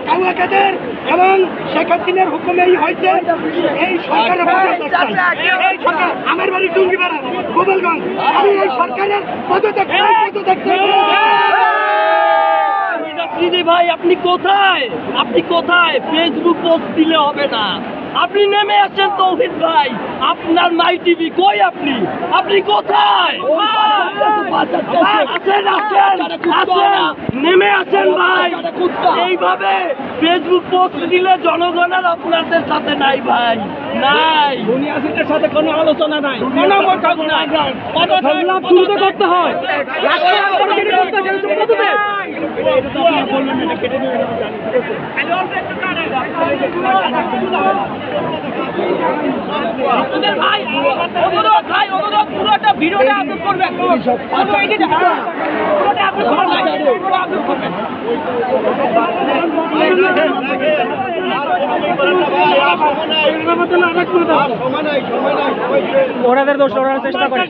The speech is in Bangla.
কাউয়াকাদের এবং শেখ হাসিনার হুকুমেই হয়েছে এই সরকারের এই সরকার। আমার বাড়ি টুঙ্গিপাড়া গোপালগঞ্জ। আমি এই সরকারের পদত্যাগ ভাই আপনি কোথায়? আপনি কোথায়? ফেসবুক পোস্ট দিলে হবে না, আপনি নেমে আসেন তৌহিদ ভাই। আপনার মাই টিভি কই? আপনি আপনি কোথায়? আসেন আসেন আসেন, নেমে আসেন ভাই। এইভাবে ফেসবুক পোস্ট দিলে জনগণের আপনাদের সাথে নাই ভাই, নাই। দুনিয়ার সাথে কোনো আলোচনা নাই, কোনো বৈঠক নাই। সংলাপ শুরুতে করতে হয়। ভাই অনুরোধ, ভাই অনুরোধ, পুরোটা ভিডিওটা আপলোড করবেন, পুরোটা আপলোড করবেন। ওনাদের দোষ, ওনারা চেষ্টা করে।